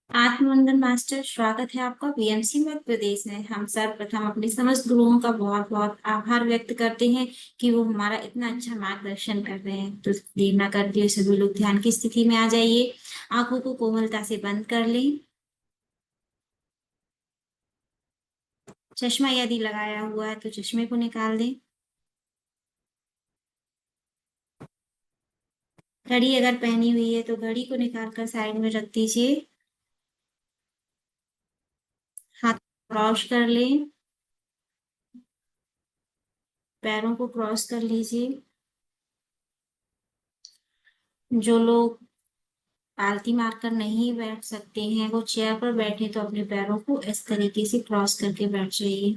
आत्मवंदन master, स्वागत है आपका पीएमसी मध्य प्रदेश में। हम सर्वप्रथम अपने समस्त गुरुओं का बहुत बहुत आभार व्यक्त करते हैं कि वो हमारा इतना अच्छा मार्गदर्शन कर रहे हैं। तो देर न करते हुए सभी लोग ध्यान की स्थिति में आ जाइए। आंखों को कोमलता से बंद कर लें। चश्मा यदि लगाया हुआ है तो चश्मे को निकाल दें। घड़ी अगर पहनी हुई है तो घड़ी को निकाल कर साइड में रख दीजिए। हाथ क्रॉस कर लें। पैरों को क्रॉस कर लीजिए। जो लोग पालती मारकर नहीं बैठ सकते हैं वो चेयर पर बैठे तो अपने पैरों को इस तरीके से क्रॉस करके बैठ जाइए।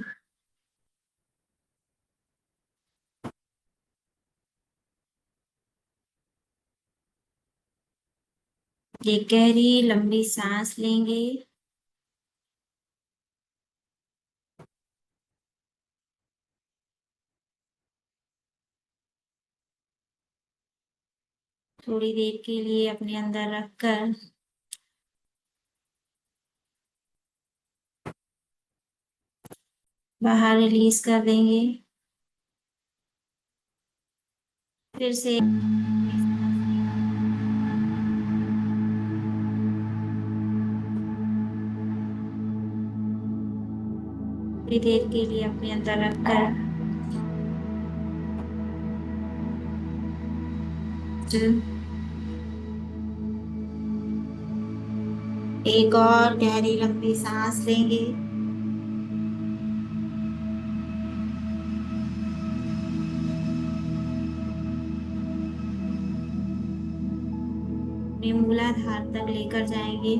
एक गहरी लंबी सांस लेंगे। थोड़ी देर के लिए अपने अंदर रखकर बाहर रिलीज कर देंगे। फिर से थोड़ी देर के लिए अपने अंदर रखकर एक और गहरी लंबी सांस लेंगे। अपने मूलाधार तक लेकर जाएंगे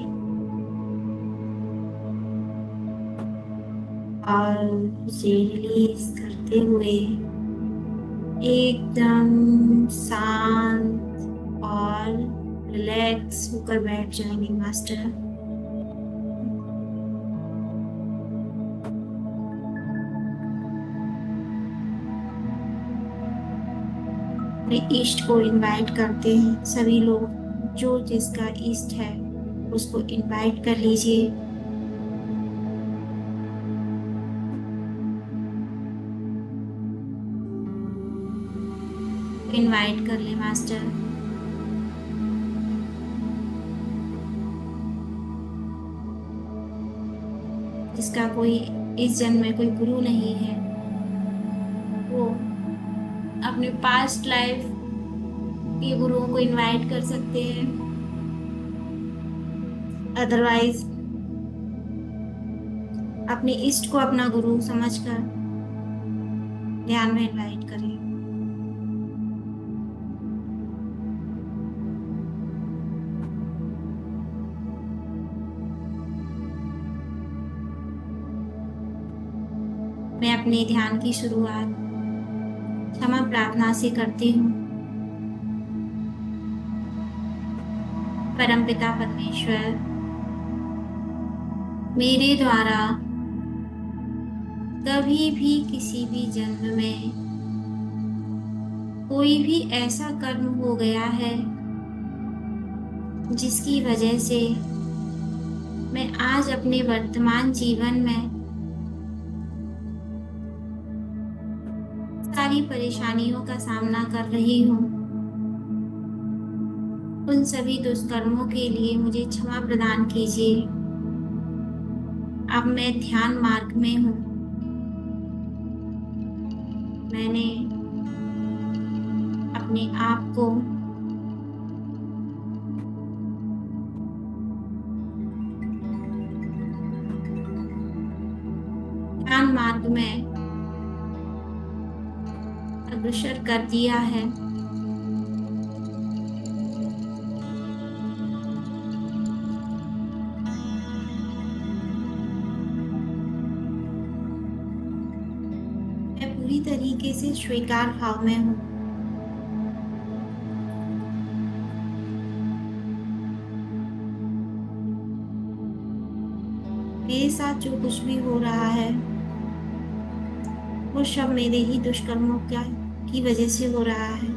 और उसे रिलीज करते हुए एकदम शांत और रिलैक्स होकर बैठ जाएंगे मास्टर। अपने इष्ट को इनवाइट करते हैं। सभी लोग जो जिसका इष्ट है उसको इनवाइट कर लीजिए। इनवाइट कर ले मास्टर। जिसका कोई इस जन्म में कोई गुरु नहीं है वो अपने पास्ट लाइफ के गुरुओं को इनवाइट कर सकते हैं। अदरवाइज अपने इष्ट को अपना गुरु समझकर ध्यान में इनवाइट करें। मैं अपने ध्यान की शुरुआत क्षमा प्रार्थना से करती हूँ। परमपिता परमेश्वर, मेरे द्वारा कभी भी किसी भी जन्म में कोई भी ऐसा कर्म हो गया है जिसकी वजह से मैं आज अपने वर्तमान जीवन में सारी परेशानियों का सामना कर रही हूँ। उन सभी दुष्कर्मों के लिए मुझे क्षमा प्रदान कीजिए। अब मैं ध्यान मार्ग में हूँ। मैंने अपने आप को ध्यान मार्ग में अग्रसर कर दिया है। मैं पूरी तरीके से स्वीकार भाव में हूँ। मेरे साथ जो कुछ भी हो रहा है वो सब मेरे ही दुष्कर्मों की वजह से हो रहा है।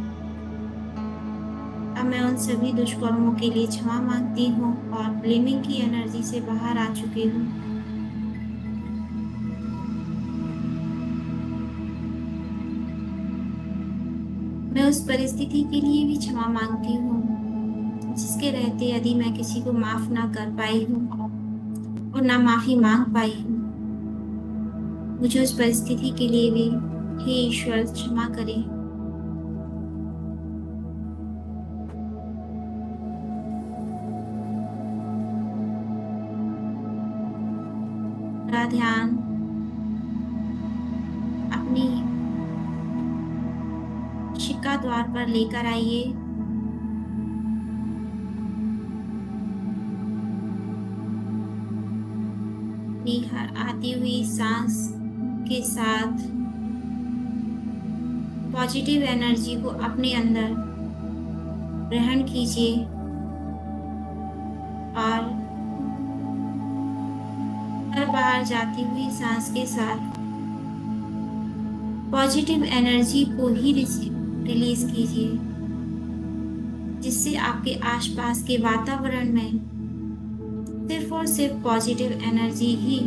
अब अब मैं उन सभी दुष्कर्मों के लिए क्षमा मांगती हूँ और ब्लेमिंग की एनर्जी से बाहर आ चुकी हूँ। मैं उस परिस्थिति के लिए भी क्षमा मांगती हूँ जिसके रहते यदि मैं किसी को माफ ना कर पाई हूँ और ना माफी मांग पाई हूँ। मुझे उस परिस्थिति के लिए भी हे ईश्वर क्षमा करें। मेरा ध्यान अपनी शिका द्वार पर लेकर आइए। अपनी हर आती हुई सांस के साथ पॉजिटिव एनर्जी को अपने अंदर ग्रहण कीजिए और हर बार जाती हुई सांस के साथ पॉजिटिव एनर्जी को ही रिलीज कीजिए, जिससे आपके आसपास के वातावरण में सिर्फ और सिर्फ पॉजिटिव एनर्जी ही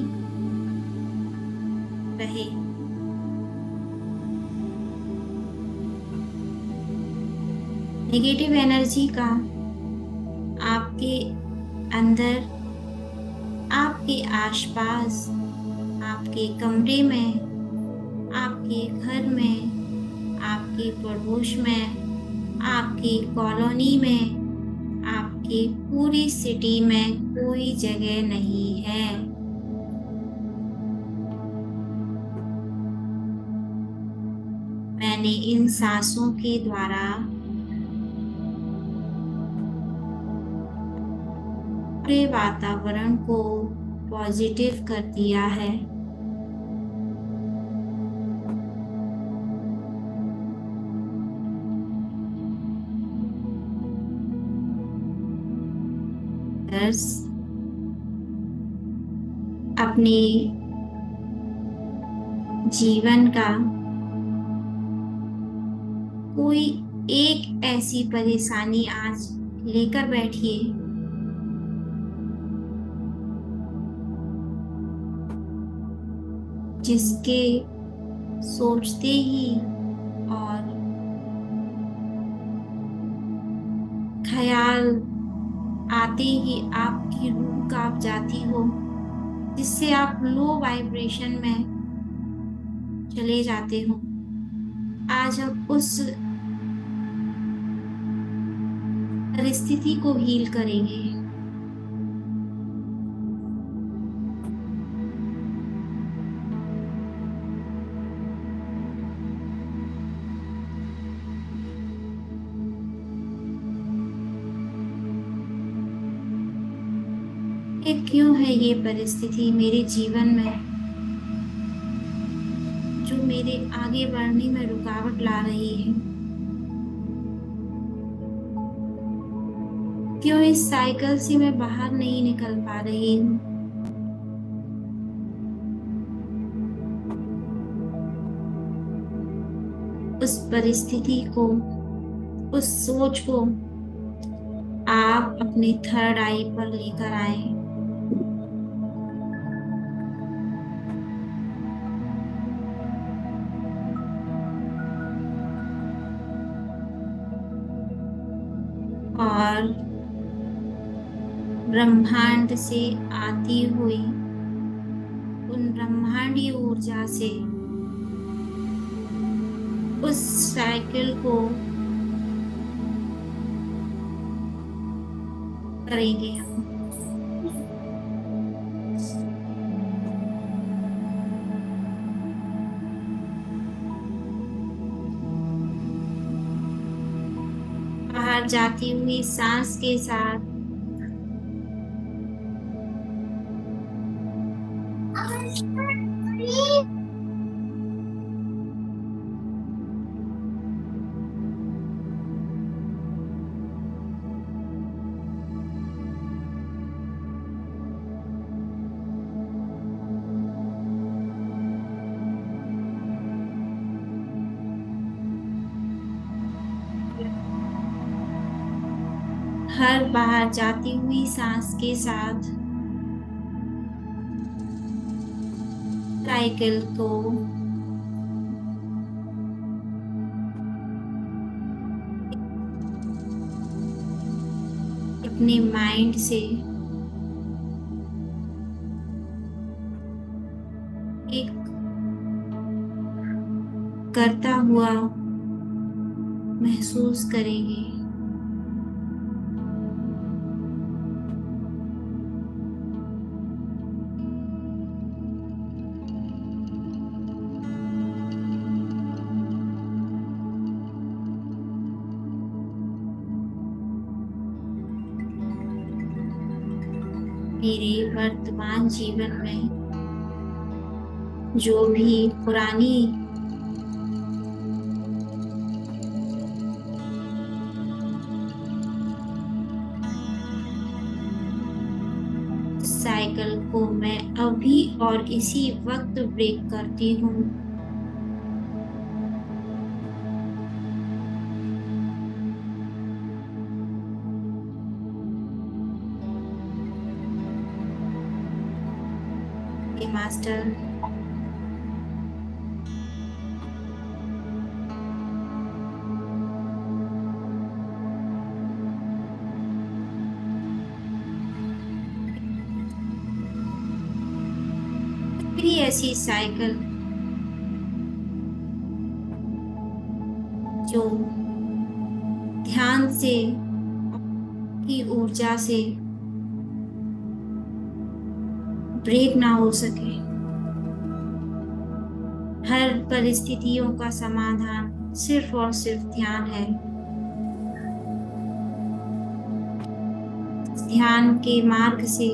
रहे। नेगेटिव एनर्जी का आपके अंदर, आपके आसपास, आपके कमरे में, आपके घर में, आपके पड़ोस में, आपकी कॉलोनी में, आपकी पूरी सिटी में कोई जगह नहीं है। मैंने इन सांसों के द्वारा पूरे वातावरण को पॉजिटिव कर दिया है। अपने जीवन का कोई एक ऐसी परेशानी आज लेकर बैठिए जिसके सोचते ही और ख्याल आते ही आपकी रूह कांप जाती हो, जिससे आप लो वाइब्रेशन में चले जाते हो। आज हम उस परिस्थिति को हील करेंगे। ये क्यों है ये परिस्थिति मेरे जीवन में जो मेरे आगे बढ़ने में रुकावट ला रही है? क्यों इस साइकिल से मैं बाहर नहीं निकल पा रही हूँ? उस परिस्थिति को, उस सोच को आप अपने थर्ड आई पर लेकर आए। और ब्रह्मांड से आती हुई उन ब्रह्मांडीय ऊर्जा से उस साइकिल को करेंगे हम। बाहर जाती हुई सांस के साथ हर बाहर जाती हुई सांस के साथ साइकिल को अपने माइंड से एक करता हुआ महसूस करेंगे। मेरे वर्तमान जीवन में जो भी पुरानी साइकिल को मैं अभी और इसी वक्त ब्रेक करती हूँ। मास्टर मेरी ऐसी साइकिल जो ध्यान से की ऊर्जा से ब्रेक ना हो सके। हर परिस्थितियों का समाधान सिर्फ और सिर्फ ध्यान है। ध्यान के मार्ग से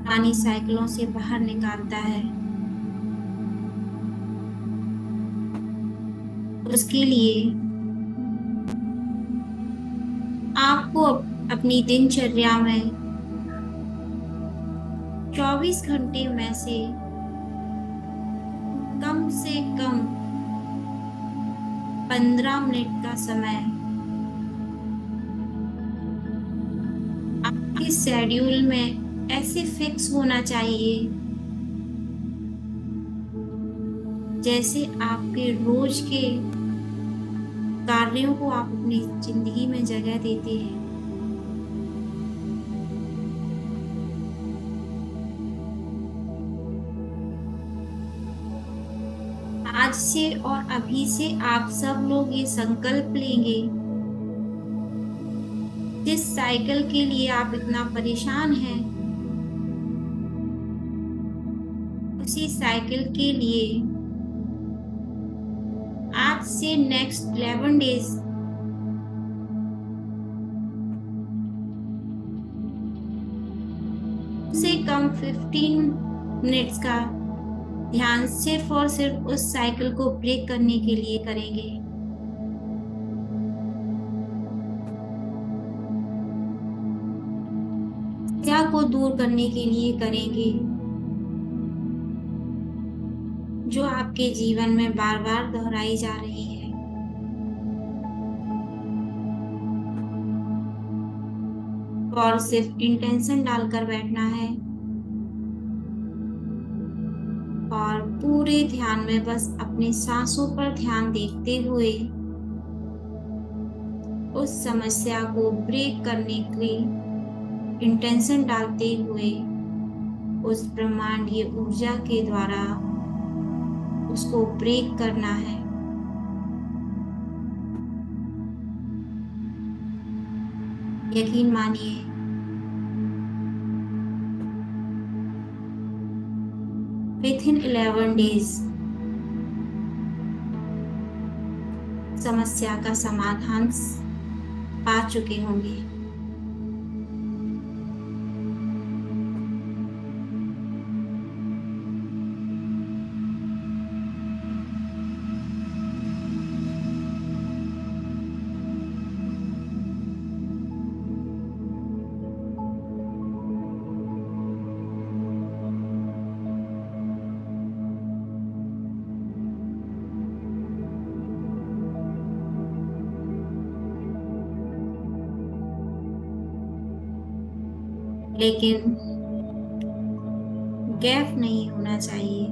पुरानी साइकिलों से बाहर निकालता है। उसके लिए आपको अपनी दिनचर्या में 24 घंटे में से कम 15 मिनट का समय आपके शेड्यूल में ऐसे फिक्स होना चाहिए जैसे आपके रोज के कार्यों को आप अपनी जिंदगी में जगह देते हैं। आज से और अभी से आप सब लोग ये संकल्प लेंगे, जिस साइकिल के लिए आप इतना परेशान हैं, उसी साइकिल के लिए आज से नेक्स्ट 11 डेज से कम 15 मिनट्स का ध्यान सिर्फ और सिर्फ उस साइकिल को ब्रेक करने के लिए करेंगे। ऊर्जा को दूर करने के लिए करेंगे, जो आपके जीवन में बार बार दोहराई जा रही है। और सिर्फ इंटेंशन डालकर बैठना है और पूरे ध्यान में बस अपने सांसों पर ध्यान देखते हुए उस समस्या को ब्रेक करने के इंटेंशन डालते हुए उस ब्रह्मांडीय ऊर्जा के द्वारा उसको ब्रेक करना है। यकीन मानिए, विथिन 11 डेज समस्या का समाधान पा चुके होंगे। लेकिन गैप नहीं होना चाहिए।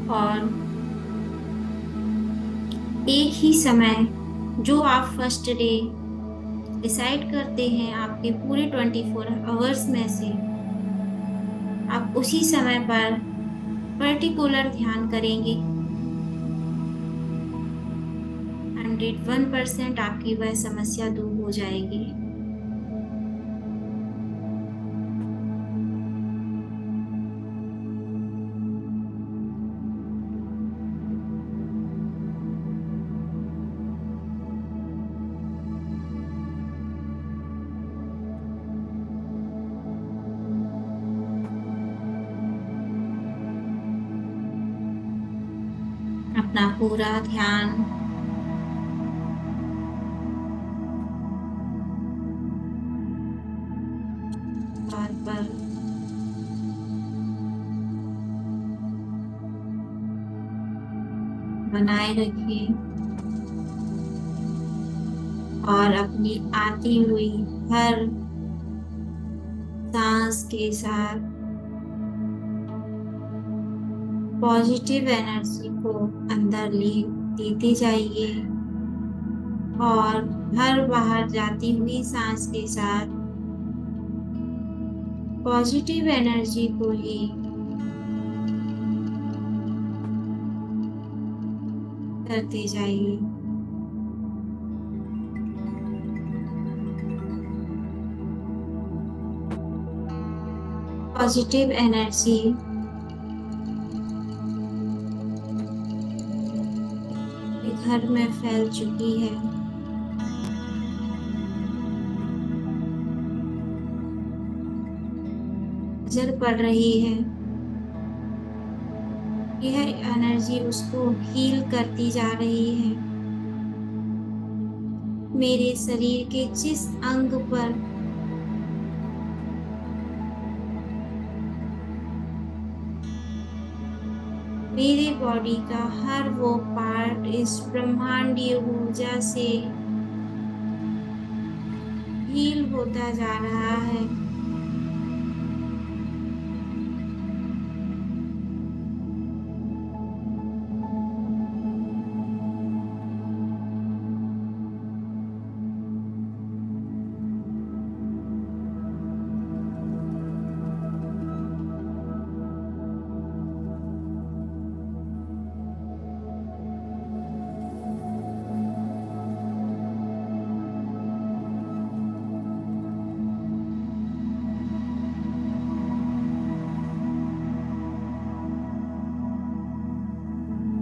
और एक ही समय जो आप फर्स्ट डे डिसाइड करते हैं, आपके पूरे 24 आवर्स में से आप उसी समय पर पर्टिकुलर ध्यान करेंगे। 101% आपकी वह समस्या दूर हो जाएगी। अपना पूरा ध्यान बार पर बनाए रखिए और अपनी आती हुई हर सांस के साथ पॉजिटिव एनर्जी को अंदर ले देते जाइए और हर बाहर जाती हुई सांस के साथ पॉजिटिव एनर्जी को ही करते जाइए। पॉजिटिव एनर्जी घर में फैल चुकी है। नजर पड़ रही है। यह एनर्जी उसको हील करती जा रही है। मेरे शरीर के जिस अंग पर मेरे बॉडी का हर वो पार्ट इस ब्रह्मांडीय ऊर्जा से हील होता जा रहा है।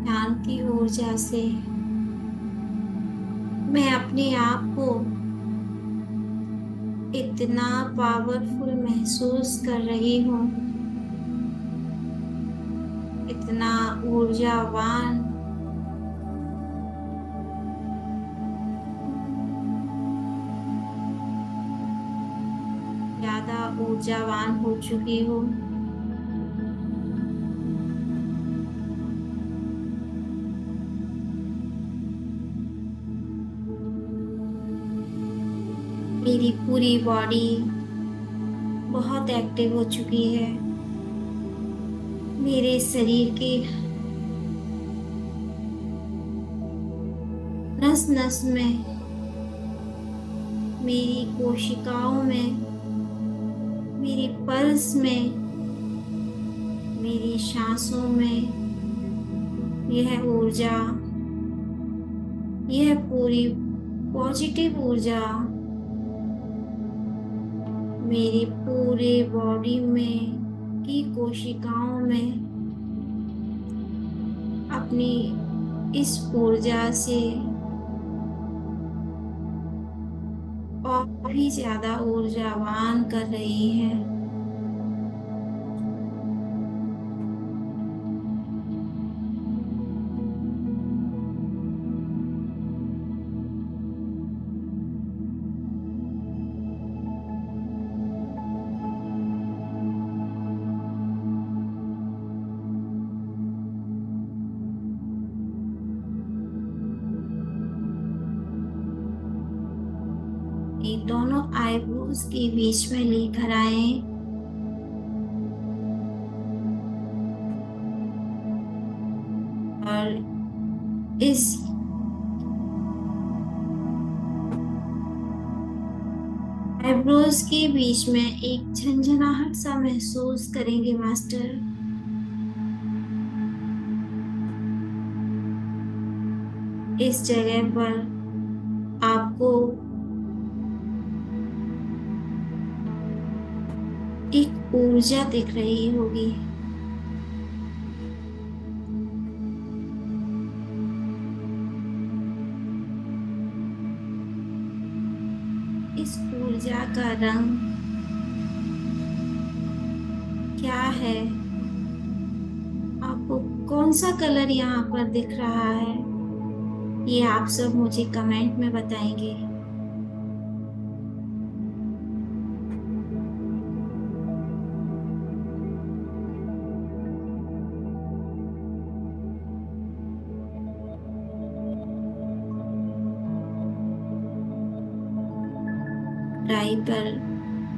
ज्ञान की ऊर्जा से मैं अपने आप को इतना पावरफुल महसूस कर रही हूँ, इतना ऊर्जावान, ज्यादा ऊर्जावान हो चुकी हूँ। मेरी पूरी बॉडी बहुत एक्टिव हो चुकी है। मेरे शरीर के नस नस में, मेरी कोशिकाओं में, मेरी पल्स में, मेरी सांसों में यह ऊर्जा, यह पूरी पॉजिटिव ऊर्जा मेरी पूरे बॉडी में की कोशिकाओं में अपनी इस ऊर्जा से और भी ज्यादा ऊर्जावान कर रही है। ये दोनों आईब्रोज के बीच में लेकर आए और इस आईब्रोज के बीच में एक झंझनाहट सा महसूस करेंगे मास्टर। इस जगह पर आपको एक ऊर्जा दिख रही होगी। इस ऊर्जा का रंग क्या है? आपको कौन सा कलर यहाँ पर दिख रहा है? ये आप सब मुझे कमेंट में बताएंगे। टाई पर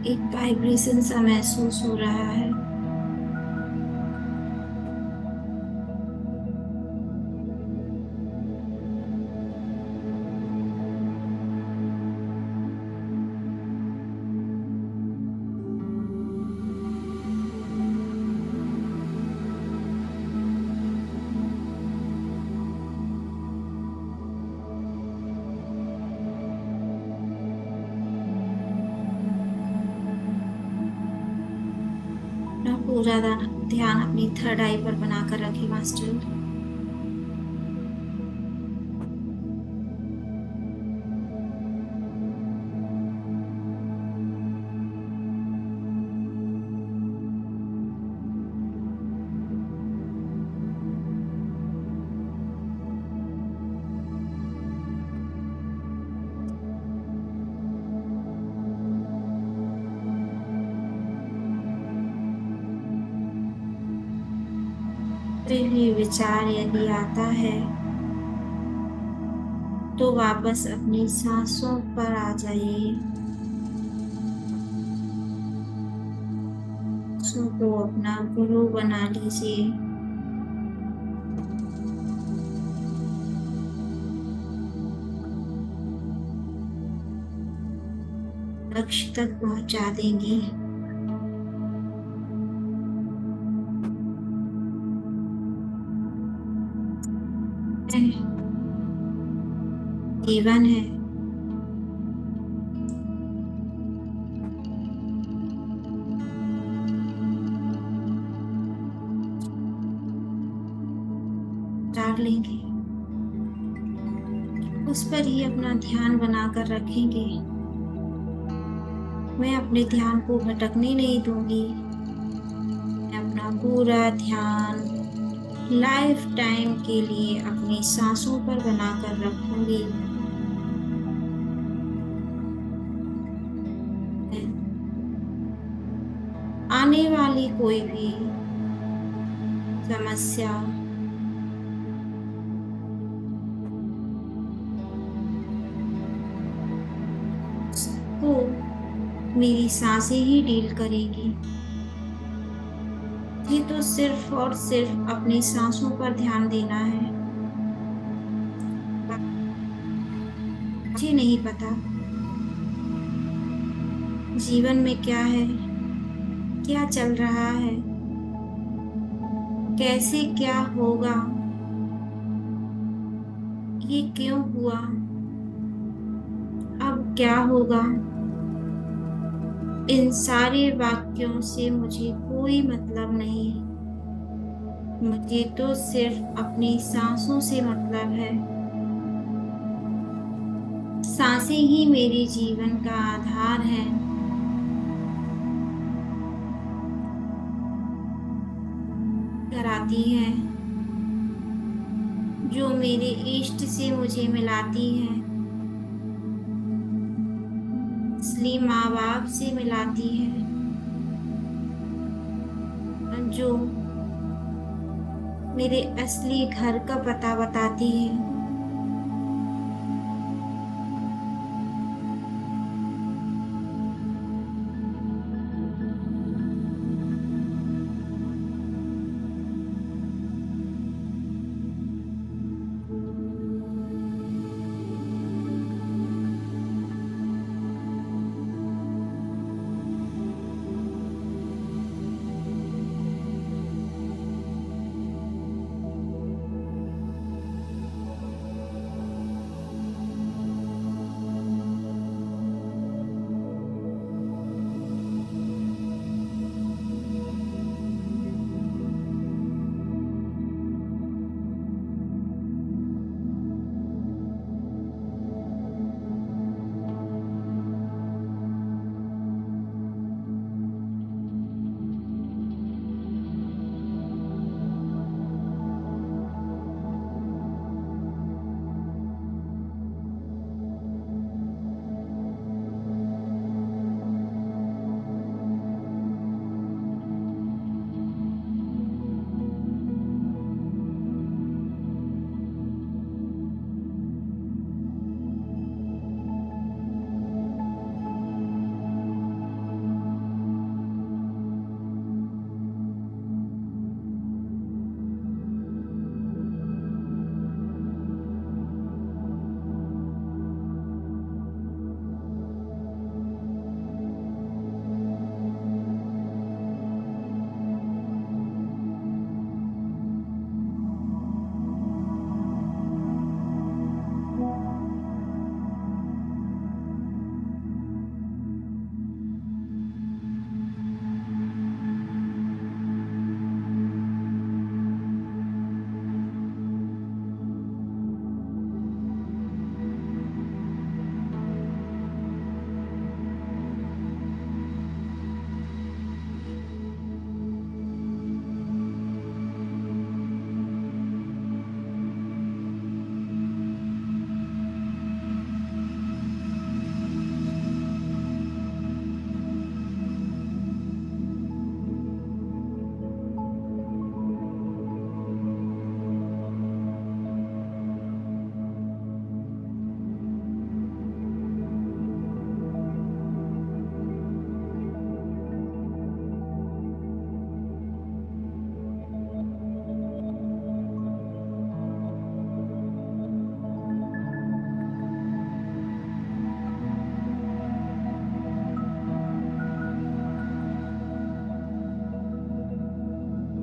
एक वाइब्रेशन सा महसूस हो रहा है। अपना पूरा ध्यान अपनी थर्ड आई पर बनाकर रखिए मास्टर। कोई भी विचार यदि आता है तो वापस अपनी सांसों पर आ जाइए। सांसों को अपना गुरु बना लीजिए। लक्ष्य तक पहुंचा देंगी। जीवन है। उतार लेंगे, उस पर ही अपना ध्यान बनाकर रखेंगे। मैं अपने ध्यान को भटकने नहीं दूंगी। मैं अपना पूरा ध्यान लाइफ टाइम के लिए अपनी सांसों पर बनाकर रखूंगी। आने वाली कोई भी समस्या को मेरी सांसें ही डील करेगी। ये तो सिर्फ और सिर्फ अपनी सांसों पर ध्यान देना है। मुझे नहीं पता जीवन में क्या है, क्या चल रहा है, कैसे क्या होगा, ये क्यों हुआ, अब क्या होगा। इन सारे वाक्यों से मुझे कोई मतलब नहीं। मुझे तो सिर्फ अपनी सांसों से मतलब है। सांसें ही मेरे जीवन का आधार है। कराती है, जो मेरे इष्ट से मुझे मिलाती है, असली माँ बाप से मिलाती है, जो मेरे असली घर का पता बताती है।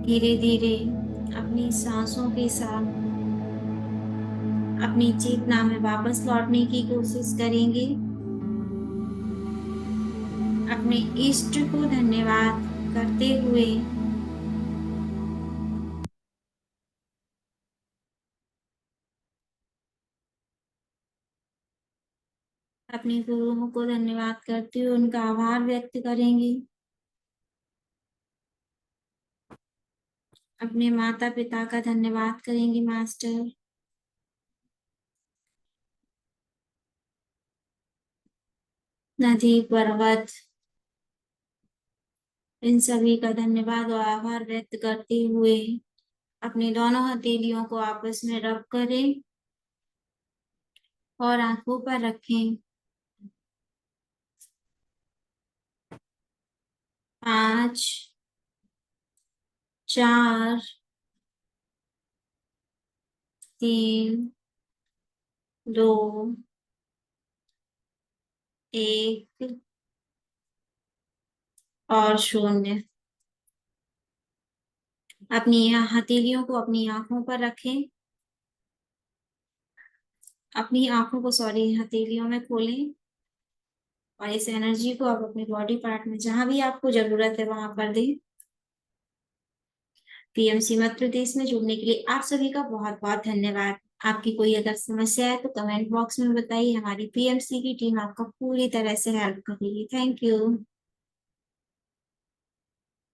धीरे धीरे अपनी सांसों के साथ अपनी चेतना में वापस लौटने की कोशिश करेंगे। अपने इष्ट को धन्यवाद करते हुए अपने गुरुओं को धन्यवाद करते हुए उनका आभार व्यक्त करेंगे। अपने माता पिता का धन्यवाद करेंगे मास्टर। नदी पर्वत इन सभी का धन्यवाद और आभार व्यक्त करते हुए अपनी दोनों हथेलियों को आपस में रब करें और आंखों पर रखें। 5, 4, 3, 2, 1 और 0। अपनी हथेलियों को अपनी आंखों पर रखें। अपनी आंखों को हथेलियों में खोलें और इस एनर्जी को आप अपने बॉडी पार्ट में जहां भी आपको जरूरत है वहां पर दें। पीएमसी मध्य प्रदेश में जुड़ने के लिए आप सभी का बहुत बहुत धन्यवाद। आपकी कोई अगर समस्या है तो कमेंट बॉक्स में बताइए, हमारी पीएमसी की टीम आपका पूरी तरह से हेल्प करेगी। Thank you.